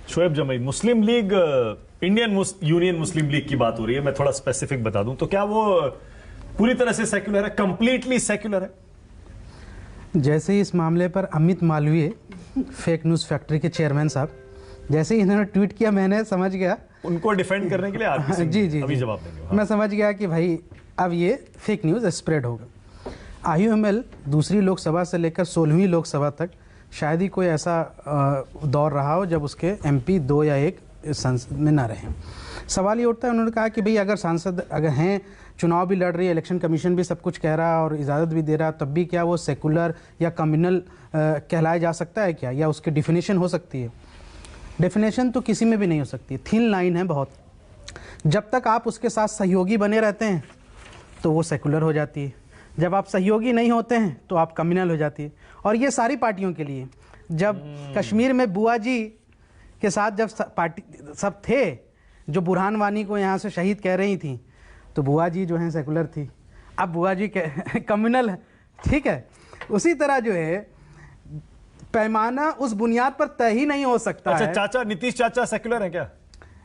शोएब जमई, मुस्लिम league, Indian union मुस्लिम league की बात हो रही है। मैं थोड़ा स्पेसिफिक बता दूं तो क्या वो पूरी तरह से सेक्युलर है, कंप्लीटली सेक्युलर है? जैसे ही इस मामले पर Amit Malviya, fake news factory के चेयरमैन साहब, जैसे ही इन्होंने ट्वीट किया मैंने समझ गया, उनको डिफेंड करने के लिए आरपी सिंह जी अभी जवाब देंगे। मैं समझ गया कि भाई अब ये फेक न्यूज़ स्प्रेड होगा। आईयूएमएल दूसरी लोकसभा से लेकर 16वीं लोकसभा तक शायद ही कोई ऐसा दौर रहा हो जब उसके एमपी 2 या 1 संसद में ना रहे। सवाल ये उठता है, उन्होंने कहा कि भाई अगर सांसद अगर हैं, चुनाव भी लड़ रही है, इलेक्शन कमीशन भी सब कुछ कह रहा है और इजाज़त भी दे रहा है, तब भी क्या वो सेकुलर या कम्युनल कहलाया जा सकता है क्या, या उसकी डिफिनेशन हो सकती है? डेफिनेशन तो किसी में भी नहीं हो सकती, थिन लाइन है बहुत। जब तक आप उसके साथ सहयोगी बने रहते हैं तो वो सेकुलर हो जाती है, जब आप सहयोगी नहीं होते हैं तो आप कम्युनल हो जाती है। और ये सारी पार्टियों के लिए, जब कश्मीर में बुआ जी के साथ जब पार्टी सब थे जो बुरहान वानी को यहाँ से शहीद कह रही थी, तो बुआ जी जो हैं सेकुलर थी, अब बुआ जी कम्युनल है, ठीक है। उसी तरह जो है पैमाना उस बुनियाद पर तय ही नहीं हो सकता। अच्छा, है चाचा नीतीश चाचा सेकुलर हैं क्या?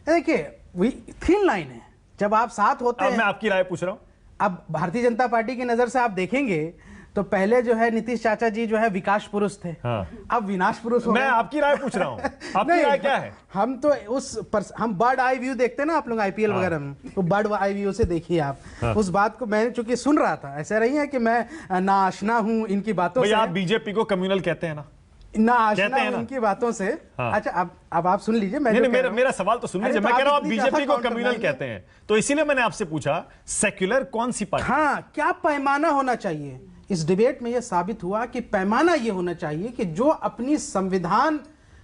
देखिए वही थिन लाइन है, जब आप साथ होते हैं। मैं आपकी राय पूछ रहा हूं। अब भारतीय जनता पार्टी की नजर से आप देखेंगे तो पहले जो है नीतीश चाचा जी जो है विकास पुरुष थे, हाँ। अब विनाश पुरुष हो गए। मैं आपकी राय पूछ रहा हूं, आपकी राय क्या है? हम तो हम बर्ड आई व्यू देखते हैं ना, आप लोग आईपीएल वगैरह में, तो बर्ड आई व्यू से देखिए आप। हाँ। उस बात को मैं चूंकि सुन रहा था, ऐसा नहीं है कि मैं नाआशना हूं इनकी बातों से। आप बीजेपी को कम्युनल कहते हैं ना? ना आशना इनकी बातों से। हाँ। अच्छा, अब आप सुन लीजिए, मेरा सवाल तो सुन लीजिए। मैं कह रहा हूं आप बीजेपी को कम्युनल कहते हैं, तो इसीलिए मैंने आपसे पूछा सेक्युलर कौन सी पार्टी? हाँ, क्या पैमाना होना चाहिए? इस डिबेट में यह साबित हुआ कि पैमाना यह होना चाहिए कि जो अपनी संविधान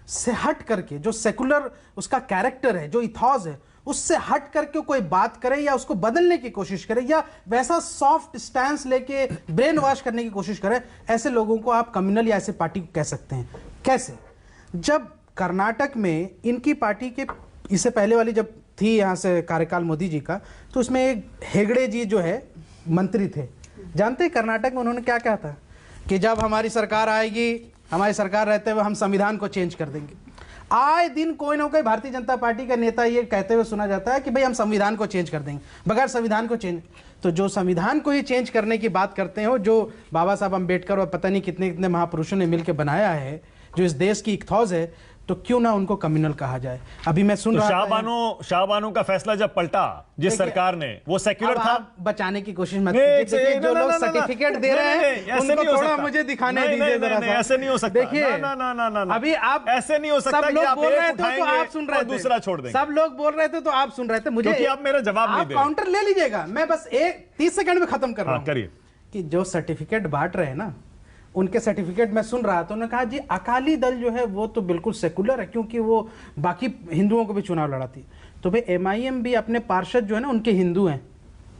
से हट करके, जो सेकुलर उसका कैरेक्टर है, जो इथॉस है, उससे हट करके कोई बात करे या उसको बदलने की कोशिश करे या वैसा सॉफ्ट स्टैंस लेके ब्रेन वॉश करने की कोशिश करे, ऐसे लोगों को आप कम्युनल या ऐसे पार्टी को कह सकते हैं। कैसे? जब कर्नाटक में इनकी पार्टी के इससे पहले वाली जब थी यहाँ से कार्यकाल मोदी जी का, तो उसमें एक हेगड़े जी जो है मंत्री थे। जानते हैं कर्नाटक में उन्होंने क्या कहा था कि जब हमारी सरकार आएगी, हमारी सरकार रहते हुए हम संविधान को चेंज कर देंगे। आए दिन कोई ना कोई भारतीय जनता पार्टी का नेता ये कहते हुए सुना जाता है कि भाई हम संविधान को चेंज कर देंगे, बगैर संविधान को चेंज। तो जो संविधान को ही चेंज करने की बात करते हो, जो बाबा साहब अम्बेडकर और पता नहीं कितने कितने महापुरुषों ने मिलकर बनाया है, जो इस देश की इथॉस है, तो क्यों ना उनको कम्युनल कहा जाए? अभी मैं सुन रहा था शाहबानो का फैसला जब पलटा जिस सरकार ने, वो सेक्युलर था। बचाने की कोशिश मत कीजिए, जो लोग सर्टिफिकेट दे रहे हैं उनको थोड़ा मुझे दिखाने दीजिए जरा सा। ऐसे नहीं हो सकता। देखिए, अभी आप ऐसे नहीं हो सकता। सब लोग बोल रहे थे तो आप सुन रहे थे, दूसरा छोड़ देंगे। सब लोग बोल रहे थे तो आप सुन रहे थे। मुझे आप मेरा जवाब नहीं दे, काउंटर ले लीजिएगा। मैं बस 30 सेकंड में खत्म कर रहा हूं। करिए। कि जो सर्टिफिकेट बांट रहे हैं ना, उनके सर्टिफिकेट मैं सुन रहा था, उन्होंने कहा जी अकाली दल जो है वो तो बिल्कुल सेकुलर है क्योंकि वो बाकी हिंदुओं को भी चुनाव लड़ाती। तो भाई एमआईएम भी अपने पार्षद जो है ना उनके हिंदू हैं,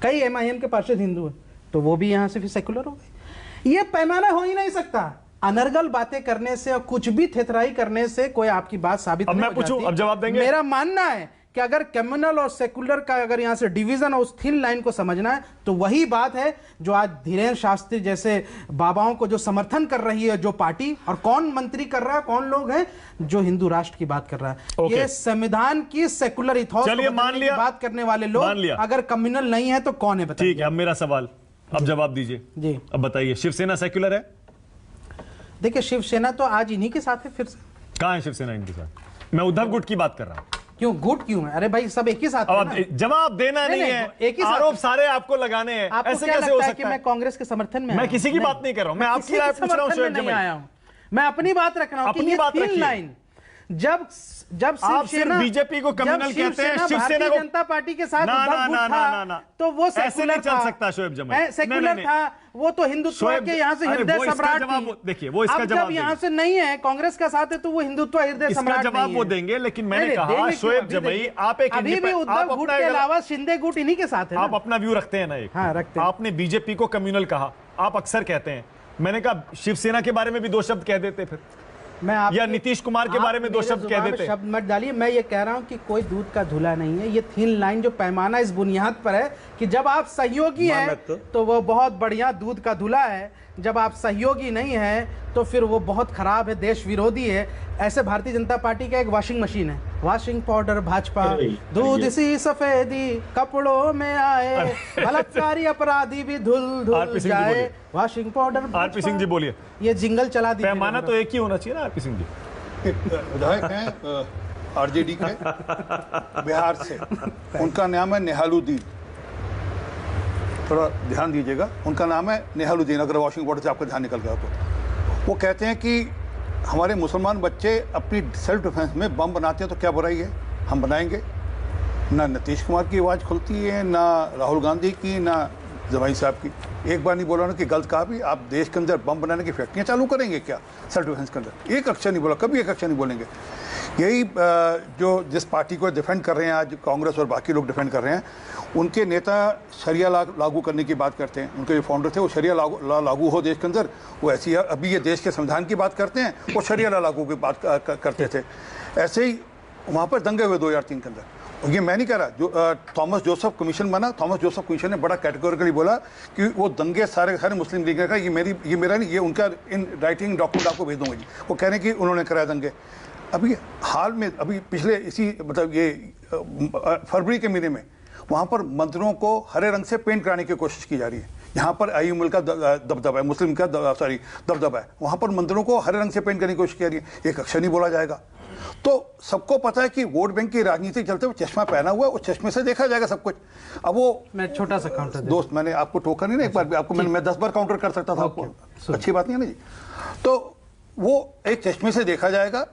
कई एमआईएम के पार्षद हिंदू हैं, तो वो भी यहाँ से फिर सेकुलर हो गए। ये पैमाना हो ही नहीं सकता। अनर्गल बातें करने से और कुछ भी थेथराई करने से कोई आपकी बात साबित नहीं हो जाती। अब जवाब देंगे। मेरा मानना है कि अगर कम्युनल और सेकुलर का अगर यहां से डिवीजन और उस थिन लाइन को समझना है, तो वही बात है जो आज धीरेन्द्र शास्त्री जैसे बाबाओं को जो समर्थन कर रही है जो पार्टी, और कौन मंत्री कर रहा है, कौन लोग हैं जो हिंदू राष्ट्र की बात कर रहा है। ये संविधान की सेकुलर इथॉस की बात करने वाले लोग अगर कम्युनल नहीं है तो कौन है बताइए। ठीक है, अब मेरा सवाल, अब जवाब दीजिए जी। अब बताइए, शिवसेना सेकुलर है? देखिए, शिवसेना तो आज इन्हीं के साथ है। फिर से कहां है शिवसेना इनके साथ? मैं उद्धव गुट की बात कर रहा हूं। क्यों गुट क्यों है? अरे भाई सब एक ही साथ है। जवाब देना नहीं है, एक ही आरोप सारे आपको लगाने हैं। ऐसे कैसे हो सकता है कि मैं कांग्रेस के समर्थन में? मैं किसी की बात नहीं कर रहा हूं, मैं आपकी राय पूछ रहा हूं। मैं अपनी बात रख रहा हूं कि ये थिन लाइन, जब शिवसेना बीजेपी को कम्युनल कहते हैं, शिवसेना को जनता पार्टी के साथ था, तो वो ऐसे नहीं चल सकता शोएब जमई, सेकुलर था। वो तो हिंदुत्व के यहाँ से हृदय सम्राट थी। देखिए, वो इसका जवाब यहाँ से नहीं है, कांग्रेस का साथ है, तो वो हिंदुत्व हृदय सम्राट जवाब वो देंगे। लेकिन मैंने कहा शोएब जमई, आप एक अभी भी उद्धव गुट के अलावा शिंदे गुट इन्हीं के साथ है। आप अपना व्यू रखते हैं ना एक? हाँ, रखते हैं। आपने बीजेपी को कम्युनल कहा, आप अक्सर कहते हैं। मैंने कहा शिवसेना के बारे में भी 2 शब्द कह देते फिर, मैं आप या नीतीश कुमार के बारे में 2 शब्द कह देते। शब्द मत डालिए। मैं ये कह रहा हूं कि कोई दूध का धुला नहीं है। ये थिन लाइन जो पैमाना इस बुनियाद पर है कि जब आप सहयोगी हैं तो वो बहुत बढ़िया दूध का धुला है, जब आप सहयोगी नहीं हैं तो फिर वो बहुत खराब है, देश विरोधी है। ऐसे भारतीय जनता पार्टी का एक वॉशिंग मशीन है, वॉशिंग पाउडर भाजपा, दूध सी सफेदी कपड़ों में आए, बलात्कारी अपराधी भी धुल धुल जाए, washing powder. RP Singh ji बोलिए, ये जिंगल चला दीजिए। पैमाना तो एक ही होना चाहिए ना आरपी सिंह जी। विधायक हैं आरजेडी के बिहार से, उनका नाम है नेहालुद्दीन, थोड़ा ध्यान दीजिएगा, उनका नाम है नेहालुद्दीन, अगर वॉशिंग पाउडर से आपका ध्यान निकल गया तो। वो कहते हैं कि हमारे मुसलमान बच्चे अपनी सेल्फ डिफेंस में बम बनाते हैं तो क्या बुराई है, हम बनाएंगे। ना नीतीश कुमार की आवाज़ खुलती है, ना राहुल गांधी की, ना जमाई साहब की। एक बार नहीं बोला ना कि गलत कहा भी, आप देश के अंदर बम बनाने की फैक्ट्रियाँ चालू करेंगे क्या सेल्फ डिफेंस के अंदर? एक अक्षर नहीं बोला, कभी एक अक्षर नहीं बोलेंगे। यही जो जिस पार्टी को डिफेंड कर रहे हैं आज कांग्रेस और बाकी लोग डिफेंड कर रहे हैं, उनके नेता शरिया लागू करने की बात करते हैं। उनके जो फाउंडर थे वो शरिया लागू हो देश के अंदर, वो ऐसी अभी ये देश के संविधान की बात करते हैं, वो शरिया लागू की बात करते थे। ऐसे ही वहाँ पर दंगे हुए 2003 के अंदर। और ये मैं नहीं कह रहा, जो थॉमस जोसेफ कमीशन बना, थॉमस जोसेफ कमीशन ने बड़ा कैटेगोरिकली बोला कि वो दंगे सारे मुस्लिम लीग ने कहा, ये मेरा नहीं, ये उनका इन राइटिंग डॉक्यूमेंट आपको भेज दूंगा जी। वो कह रहे हैं कि उन्होंने कराया दंगे। अभी हाल में, अभी पिछले इसी मतलब ये फरवरी के महीने में वहाँ पर मंदिरों को हरे रंग से पेंट कराने की कोशिश की जा रही है। यहाँ पर आईएमएल का दबदबा है, मुस्लिम का दबदबा है, वहाँ पर मंदिरों को हरे रंग से पेंट करने की कोशिश की जा रही है। एक अक्षर नहीं बोला जाएगा। तो सबको पता है कि वोट बैंक की राजनीति चलते हुए चश्मा पहना हुआ है, उस चश्मे से देखा जाएगा सब कुछ। अब वो मैं छोटा सा काउंटर दोस्त, मैंने आपको टोका नहीं ना एक बार भी, आपको मैं 10 बार काउंटर कर सकता था आपको, अच्छी बात नहीं है ना जी। तो वो एक चश्मे से देखा जाएगा।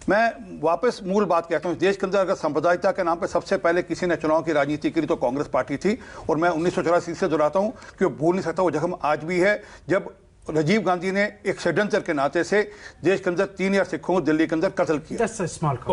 मैं वापस मूल बात कहता हूँ, देश के अंदर अगर सांप्रदायिकता के नाम पे सबसे पहले किसी ने चुनाव की राजनीति की तो कांग्रेस पार्टी थी। और मैं 1984 से दोहराता हूँ कि वो भूल नहीं सकता वो जख्म आज भी है, जब राजीव गांधी ने एक षड्यंत्र के नाते से देश के अंदर 3000 सिखों को दिल्ली के अंदर कत्ल किया,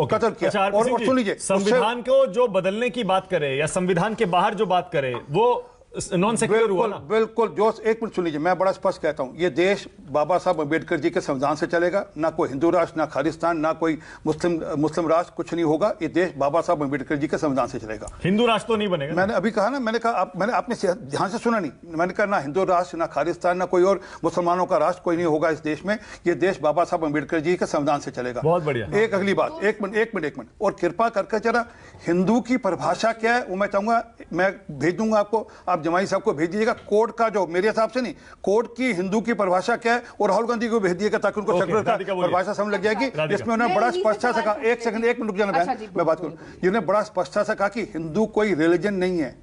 कत्ल किया। और सुन लीजिए, संविधान को जो बदलने की बात करे या संविधान के बाहर जो बात करे वो नॉन सेक्युलर हुआ ना? बिल्कुल। जो एक मिनट सुन लीजिए, मैं बड़ा स्पष्ट कहता हूं, ये देश बाबा साहब अम्बेडकर जी के संविधान से चलेगा। ना कोई हिंदू राष्ट्र, ना खालिस्तान, ना कोई मुस्लिम राष्ट्र, कुछ नहीं होगा। ये देश बाबा साहब अम्बेडकर जी के संविधान से चलेगा। हिंदू राष्ट्र तो नहीं बनेगा। मैंने अभी कहा ना, मैंने कहा मैंने आपने ध्यान से सुना नहीं, मैंने कहा ना हिंदू राष्ट्र, ना खालिस्तान, ना कोई और मुसलमानों का राष्ट्र कोई नहीं होगा इस देश में। ये देश बाबा साहब अम्बेडकर जी के संविधान से चलेगा। बहुत बढ़िया। एक अगली बात, एक मिनट और कृपा करके जरा हिंदू की परिभाषा क्या है वो मैं चाहूंगा, मैं भेज दूंगा आपको, आप जमाई साहब को भेज दीजिएगा। कोर्ट का जो मेरे हिसाब से नहीं, कोर्ट की हिंदू की परिभाषा क्या है, और राहुल गांधी को भेज दिएगा ताकि उनको सेकुलर का परिभाषा समझ लग जाएगी, जिसमें उन्होंने बड़ा स्पष्टता से कहा, एक सेकंड एक मिनट रुक जाना बहन, मैं बात करूं। इन्होंने बड़ा स्पष्टता से कहा कि हिंदू कोई रिलीजन नहीं है,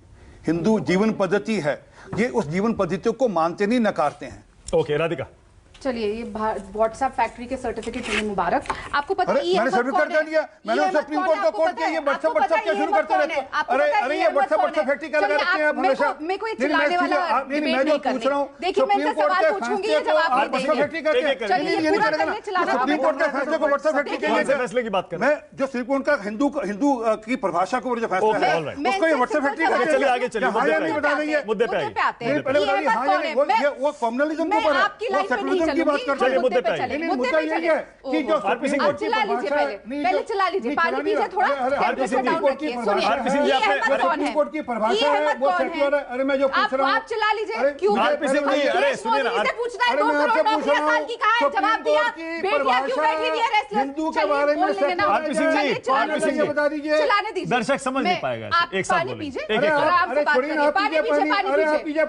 हिंदू जीवन पद्धति है। ये उस जीवन पद्धतियों को मानते नहीं, नकारते हैं। ओके राधिका, चलिए, ये व्हाट्सएप फैक्ट्री के सर्टिफिकेट लिए मुबारक। आपको पता है मैंने सर्टिफिकेट कर दिया, मैंने सुप्रीम कोर्ट का कोर्ट किया। ये व्हाट्सएप क्या शुरू करते रहते हैं? अरे ये व्हाट्सएप फैक्ट्री क्या लगा रखते हैं आप हमेशा? मेरे को ये चिल्लाने वाला डिबेट नहीं करनी। देखिए, मैं इनसे सवाल पूछूंगी, ये जवाब नहीं देंगे। फैक्ट्री का क्या? चलिए, ये पूरा करके चिल्लाना। सुप्रीम कोर्ट के फैसले को व्हाट्सएप फैक्ट्री के लिए फैसले की बात कर, मैं जो सुप्रीम कोर्ट का हिंदू की परिभाषा को जो फैसला है उसको ये व्हाट्सएप फैक्ट्री का। चलिए आगे चलिए, नहीं बता रही है, मुद्दे पे आते हैं। वो कम्युनलिज्म के ऊपर है, वो सेकुलरिज्म की बात करते हैं। मुद्दे पे चले, मुद्दे पे चले। कि जो चला लीजिए, पहले चला लीजिए, पानी पीजिए थोड़ा, टेम्परेचर डाउन रखिए। सुनिए, ये अहमद कौन है? कोर्ट की परिभाषा है, वो सेक्युलर है। अरे मैं जो पूछ रहा हूं, आप चला लीजिए। क्यों? अरे सुनिए ना, इसे पूछना है 2 करोड़ नौकरियां साल की कहा है, जवाब दिया। बेटियां क्यों बैठी हुई है रेस्टलेस? हिंदू के बारे में आरपी सिंह जी बता दीजिए, चलाने दीजिए। दर्शक समझ नहीं पाएगा, एक साथ पानी बोलिए, पीजिए, एक एक आराम से बात करिए। पानी पीजिए,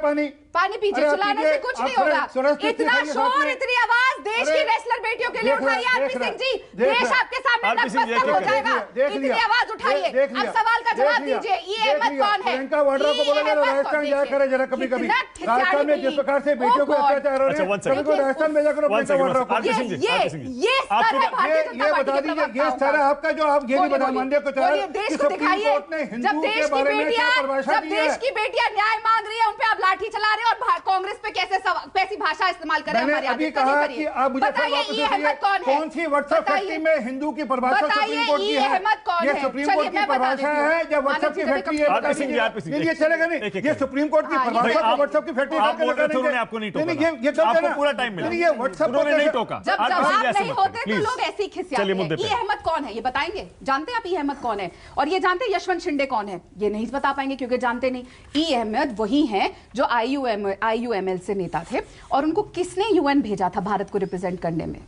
पानी पीजिए, चलाने से कुछ नहीं होगा। इतना शोर, इतनी आवाज देश की रेसलर बेटियों के लिए उठाइए आरपी सिंह जी, देश आपके सामने नतमस्तक हो जाएगा। इतनी आवाज उठाइए, अब सवाल का जवाब दीजिए। ये अहमद कौन है? प्रियंका वाड्रा को बोला राजस्थान जाया करे जरा कभी कभी। राजस्थान में जिस प्रकार से बेटियों को अत्याचार हो रहे हैं, कभी को राजस्थान भेजा करो प्रियंका वाड्रा को। ये बता दीजिए, ये स्तर है आपका जो आप ये नहीं बता मानने को चाह रहे हैं। देश को दिखाइए, जब देश की बेटियां न्याय मांग रही है, उन पे आप लाठी चला रहे हैं और कांग्रेस पे कैसी भाषा इस्तेमाल करें हमारे अभी कहा कि आप मुझे कौन सी व्हाट्सएप फैक्ट्री में हिंदू की परिभाषा सुप्रीम कोर्ट की है? ये सुप्रीम कोर्ट की परिभाषा है है जब व्हाट्सएप की फैक्ट्री है, ये चलेगा नहीं, ये सुप्रीम कोर्ट की व्हाट्सएप की फैक्ट्री आपको नहीं टोका, आपको पूरा टाइम मिला, ये व्हाट्सएप नहीं टोका। जब जवाब नहीं होते तो लोग ऐसे ही खिसियाते हैं। ई अहमद कौन है ये बताएंगे? जानते हैं आप ई अहमद कौन है? और ये जानते हैं यशवंत शिंदे कौन है? ये नहीं बता पाएंगे क्योंकि जानते नहीं। ई अहमद वही हैं जो IUML से नेता थे और उनको किसने UN भेजा था भारत को रिप्रेजेंट करने में?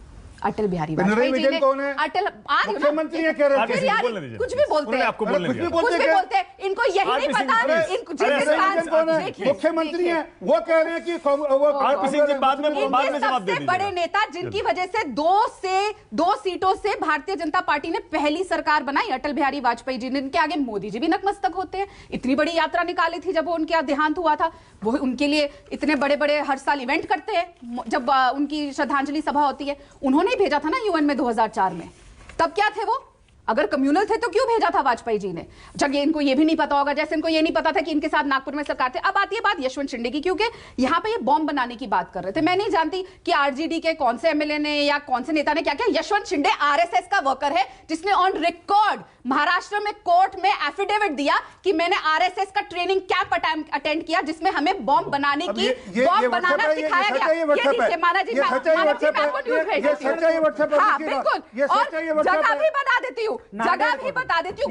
अटल बिहारी वाजपेयी जी ने। अटल मुख्यमंत्री है, कह रहे हैं कुछ भी बोलते हैं, आपको कुछ भी बोलते हैं, इनको यही नहीं पता। मुख्यमंत्री है वो कह रहे हैं कि सबसे बड़े नेता जिनकी वजह से दो सीटों से भारतीय जनता पार्टी ने पहली सरकार बनाई, अटल बिहारी वाजपेयी जी ने, इनके आगे मोदी जी भी नतमस्तक होते हैं। इतनी बड़ी यात्रा निकाली थी जब उनका देहांत हुआ था, वो उनके लिए इतने बड़े बड़े हर साल इवेंट करते हैं जब उनकी श्रद्धांजलि सभा होती है। उन्होंने भेजा था ना UN में 2004 में, तब क्या थे वो? अगर कम्युनल थे तो क्यों भेजा था वाजपेयी जी ने? जब इनको ये भी नहीं पता होगा, जैसे इनको ये नहीं पता था कि इनके साथ नागपुर में सरकार थे। अब आती है बात यशवंत शिंदे की, क्योंकि यहां पे ये बॉम्ब बनाने की बात कर रहे थे। मैं नहीं जानती कि RJD के कौन से MLA ने या कौन से नेता ने क्या किया। यशवंत शिंदे RSS का वर्कर है जिसने ऑन रिकॉर्ड महाराष्ट्र में कोर्ट में एफिडेविट दिया कि मैंने RSS का ट्रेनिंग कैंप अटेंड किया जिसमें हमें बॉम्ब बनाने की बॉम्ब बनाना सिखाया गया। ये माना जी, हाँ बिल्कुल, और जगह भी बता देती हूँ, जगह भी बता देती हूँ।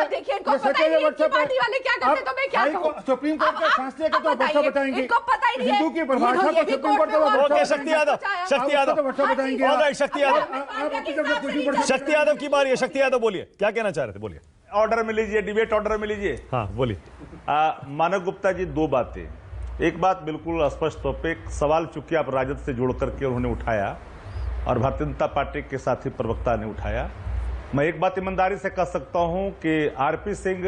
देखिए इनको पता ही नहीं कि पार्टी वाले क्या करते, तो मैं क्या कहूँ? सुप्रीम कोर्ट के फैसले का तो भाषा बताएंगे, इनको पता ही नहीं है हिंदू की परिभाषा को सुप्रीम कोर्ट ओके, शक्ति यादव बताएंगे। शक्ति यादव की बारी है। शक्ति यादव बोलिए, क्या कहना चाह रहे थे, बोलिए। ऑर्डर में लीजिए, डिबेट ऑर्डर में लीजिए। हाँ बोलिए। मानव गुप्ता जी, दो बातें। एक बात बिल्कुल स्पष्ट तौर पे, एक सवाल चूंकि आप राजद से जोड़ करके उन्होंने उठाया और भारतीय जनता पार्टी के साथी प्रवक्ता ने उठाया। मैं एक बात ईमानदारी से कह सकता हूं कि RP सिंह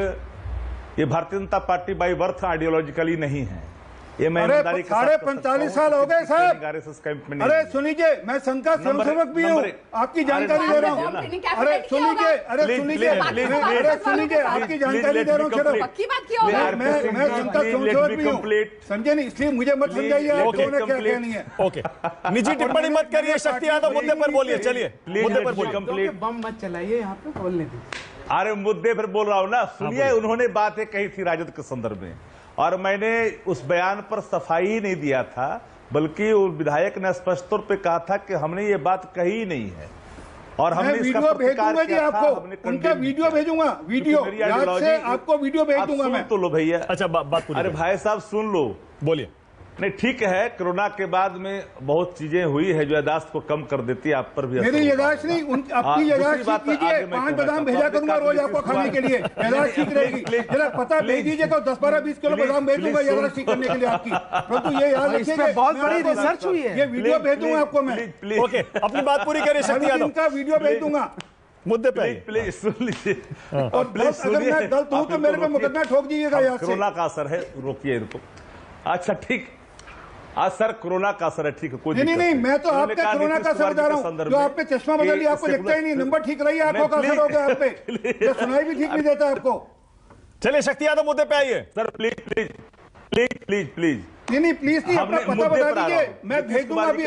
ये Bharatiya Janata party by birth ideologically नहीं है। ये मैं ईमानदारी के साथ 45 साल हो गए साहब। अरे सुनिए, मैं संघ स्वयंसेवक भी हूँ, आपकी जानकारी दे रहा हूँ। अरे सुनिए, आपकी जानकारी दे रहा हूँ। मैं संघ स्वयंसेवक भी हूँ, समझे नहीं? इसलिए मुझे मत समझाइए क्या कहनी है। ओके, निजी टिप्पणी मत करिए। शक्ति यादव मुद्दे पर बोलिए, चलिए मुद्दे पर बोलिए। कंप्लीट बम मत चलाइए, यहाँ पे बोलने दीजिए। अरे मुद्दे पर बोल रहा हूं ना, सुनिए। उन्होंने बातें कही थी राजद के संदर्भ में और मैंने उस बयान पर सफाई ही नहीं दिया था, बल्कि उस विधायक ने स्पष्ट तौर पे कहा था कि हमने ये बात कही ही नहीं है और हमने इसका प्रतिकार किया था। आपको उनका वीडियो भेजूंगा, वीडियो याद से आपको वीडियो भेज दूंगा मैं। तो लो भैया। अच्छा बात पूरी। अरे भाई साहब सुन लो, बोलिए। नहीं ठीक है, कोरोना के बाद में बहुत चीजें हुई है जो यादाश्त को कम कर देती है। आप पर भी मेरी यादाश्त नहीं, आपकी यादाश्त ठीक कीजिए। 5 बादाम भेजा करूंगा रोज आपको खाने के लिए, यादाश्त ठीक रहेगी। जरा पता भेज दीजिए को 10, 12, 20 किलो बादाम भेज दूंगा यादाश्त ठीक करने के लिए आपकी। परंतु ये याद रखिएगा, बहुत बड़ी रिसर्च हुई है। ये वीडियो भेज दूंगा आपको मैं। ओके, अपनी बात पूरी करिए शक्ति यादव। इनका वीडियो भेज दूंगा। मुद्दे पे प्लीज सुन लीजिए। और अगर मैं गलत हूं तो मेरे पे मुकदमा ठोक दीजिएगा। याद से कोरोना का असर है, रोकिए इनको। अच्छा ठीक, आज सर कोरोना का असर है, ठीक है, कोई नहीं, मैं तो आपके कोरोना का असर बता रहा हूं। जो आपने चश्मा बदल लिया, आपको दिखता ही नहीं, नंबर ठीक रही है, आंखों का असर हो गया आप पे, सुनाई भी ठीक नहीं देता आपको। चलिए शक्ति यादव मुद्दे पे आइए। Sir please please please please please नहीं प्लीज नहीं, अपना पता बता दीजिए, मैं भेज दूंगा अभी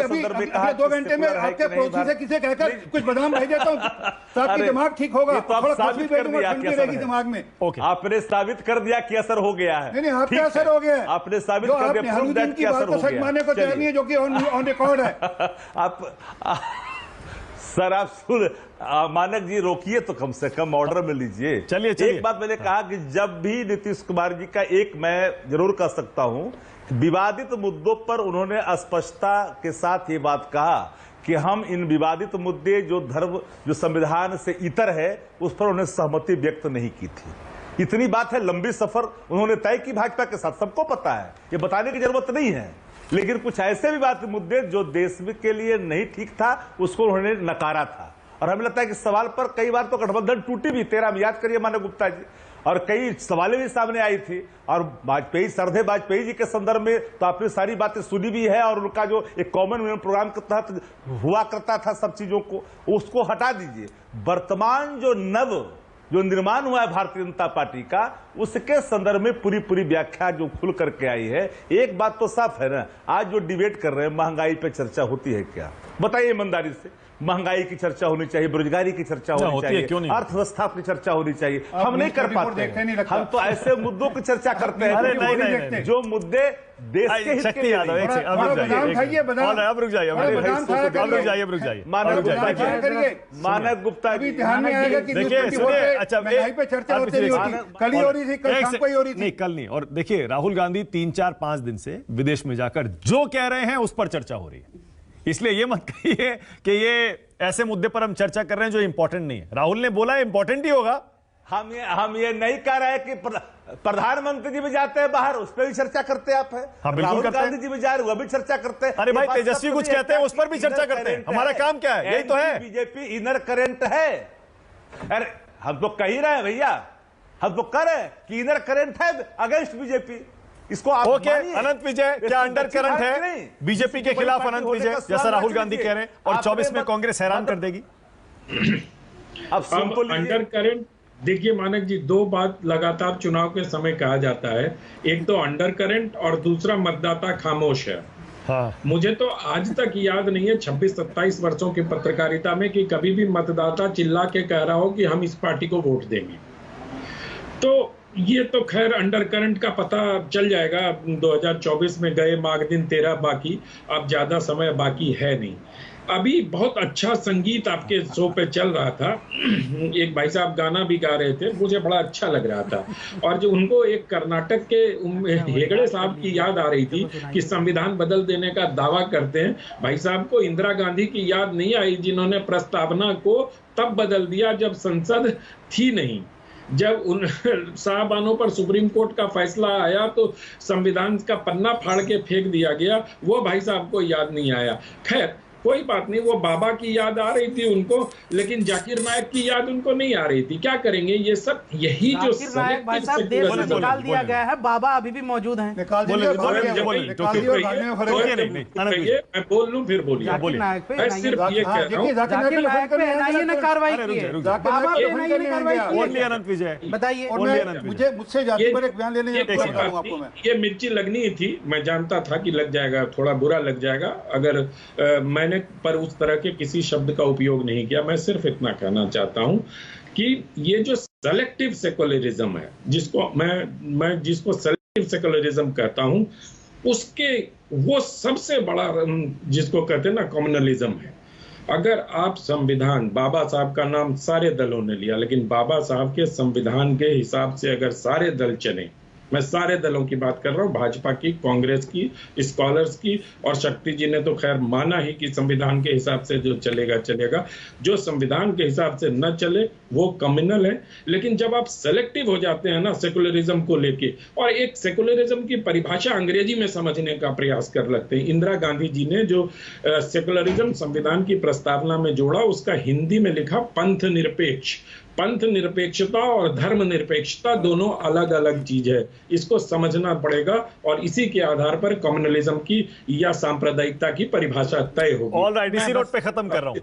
2 घंटे में। आपके पड़ोसी से किसे कहकर कुछ बादाम भेज देता हूँ, आपकी दिमाग ठीक होगा। थोड़ा कॉफी भेज दूंगा, ठंडी रहेगी दिमाग में। आपने साबित कर दिया कि असर हो गया है। नहीं, आपका असर हो गया है। आपने साबित कर दिया की बात तो सच मानने को तैयार नहीं है, जो कि ऑन रिकॉर्ड है। आप सर आप सुन, मानक जी रोकिए तो कम से कम ऑर्डर में लीजिए। चलिए एक बात मैंने कहा कि जब भी नीतीश कुमार जी का, एक मैं जरूर कह सकता हूं कि विवादित मुद्दों पर उन्होंने स्पष्टता के साथ ये बात कहा कि हम इन विवादित मुद्दे जो धर्म, जो संविधान से इतर है, उस पर उन्होंने सहमति व्यक्त नहीं की थी। इतनी बात है, लंबी सफर उन्होंने तय की भाजपा के साथ, सबको पता है, ये बताने की जरूरत नहीं है। लेकिन कुछ ऐसे विवादित मुद्दे जो देश के लिए नहीं ठीक था, उसको उन्होंने नकारा था। और हमें लगता है कि सवाल पर कई बार तो गठबंधन टूटी भी, 13 याद करिए मानव गुप्ता जी, और कई सवालें भी सामने आई थी। और वाजपेयी, सरदे वाजपेयी जी के संदर्भ में तो आपने सारी बातें सुनी भी है, और उनका जो एक कॉमन प्रोग्राम के तहत हुआ करता था सब चीजों को, उसको हटा दीजिए। वर्तमान जो निर्माण हुआ है भारतीय जनता पार्टी का, उसके संदर्भ में पूरी व्याख्या जो खुल करके आई है। एक बात तो साफ है ना, आज जो डिबेट कर रहे हैं, महंगाई पे चर्चा होती है क्या? बताइए ईमानदारी से। महंगाई की चर्चा होनी चाहिए, बेरोजगारी की चर्चा होनी चाहिए, अर्थव्यवस्था की चर्चा होनी चाहिए। हम नहीं कर पाते हैं। हम तो ऐसे मुद्दों की चर्चा करते हैं जो मुद्दे देश के हित के लिए। अब रुक जाइए मानव गुप्ता जी, देखिए सुनिए, अच्छा पे चर्चा होती नहीं होती, कल ही हो रही थी, कल शाम को ही हो रही थी। नहीं, कल नहीं। और देखिए, राहुल गांधी 3-4-5 दिन से विदेश में जाकर जो कह रहे हैं उस पर चर्चा हो रही है। इसलिए ये मत कहिए कि ये ऐसे मुद्दे पर हम चर्चा कर रहे हैं जो इंपॉर्टेंट नहीं है। राहुल ने बोला इंपॉर्टेंट ही होगा। हम ये नहीं कह रहे कि प्रधानमंत्री जी भी जाते हैं बाहर, उस पर भी चर्चा करते हैं आप है। हाँ, राहुल गांधी जी भी जा रहे, वो भी चर्चा करते हैं। अरे भाई, तेजस्वी कुछ कहते हैं उस पर भी चर्चा करते हैं। हमारा काम क्या है? यही तो है। बीजेपी इनर करंट है। अरे हम तो कह ही रहे हैं भैया, हम तो कह रहे हैं कि इनर करंट है अगेंस्ट बीजेपी। इसको आप ओके, अनंत विजय क्या अंडर करंट है बीजेपी के खिलाफ? अनंत विजय जैसा राहुल गांधी कह रहे हैं, और 24 में कांग्रेस हैरान कर देगी। अब अंडर करंट देखिए मानक जी, दो बात लगातार चुनाव के समय कहा जाता है, एक तो अंडर करंट और दूसरा मतदाता खामोश है। हाँ। मुझे तो आज तक याद नहीं है 26-27 वर्षों की पत्रकारिता में कि कभी भी मतदाता चिल्ला के कह रहा हो कि हम इस पार्टी को वोट देंगे। तो ये तो खैर अंडर करंट का पता चल जाएगा। 2024 में गए माघ दिन 13 बाकी, अब ज्यादा समय बाकी है नहीं। अभी बहुत अच्छा संगीत आपके शो पे चल रहा था, एक भाई साहब गाना भी गा रहे थे, मुझे बड़ा अच्छा लग रहा था। और जो उनको एक कर्नाटक के हेगड़े साहब की याद आ रही थी कि संविधान बदल देने का दावा करते हैं। भाई साहब को इंदिरा गांधी की याद नहीं आई, जिन्होंने प्रस्तावना को तब बदल दिया जब संसद थी नहीं। जब उन साहबानों पर सुप्रीम कोर्ट का फैसला आया तो संविधान का पन्ना फाड़ के फेंक दिया गया, वो भाई साहब को याद नहीं आया। खैर कोई बात नहीं, वो बाबा की याद आ रही थी उनको, लेकिन जाकिर नायक की याद उनको नहीं आ रही थी। क्या करेंगे ये सब? यही जो भाई साहब देश से निकाल दिया गया है, बाबा अभी भी मौजूद हैं। मैं बोल लूं फिर बोलिए। मैं सिर्फ ये कह रहा हूँ, जाकिर नायक पे एनआईए ने कार्रवाई की है, बाबा पे एनआईए ने कार्रवाई की है। अनंत विजय बताइए। मुझसे जाति पर एक बयान लेने ये मिर्ची लगनी थी, मैं जानता था कि लग जाएगा, थोड़ा बुरा लग जाएगा अगर मैंने पर उस तरह के किसी शब्द का उपयोग नहीं किया। मैं सिर्फ इतना कहना चाहता हूं कि ये जो सेलेक्टिव सेकुलरिज्म है, जिसको मैं जिसको सेलेक्टिव सेकुलरिज्म कहता हूं, उसके वो सबसे बड़ा जिसको कहते हैं ना कम्युनलिज्म है। अगर आप संविधान, बाबा साहब का नाम सारे दलों ने लिया, लेकिन बाबा साहब के संविधान के हिसाब से अगर सारे दल चले, मैं सारे दलों की बात कर रहा हूँ, भाजपा की, कांग्रेस की, स्कॉलर्स की, और शक्ति जी ने तो खैर माना ही कि संविधान के हिसाब से जो चलेगा चलेगा। जो संविधान के हिसाब से न चले वो कम्युनल है। लेकिन जब आप सेलेक्टिव हो जाते हैं ना सेकुलरिज्म को लेके, और एक सेकुलरिज्म की परिभाषा अंग्रेजी में समझने का प्रयास कर लगते हैं। इंदिरा गांधी जी ने जो सेकुलरिज्म संविधान की प्रस्तावना में जोड़ा, उसका हिंदी में लिखा पंथ निरपेक्ष। पंथ निरपेक्षता और धर्म निरपेक्षता दोनों अलग अलग चीज है, इसको समझना पड़ेगा। और इसी के आधार पर कम्युनलिज्म की या सांप्रदायिकता की परिभाषा तय होगी। ऑलराइट, इसी नोट पे खत्म कर रहा हूं।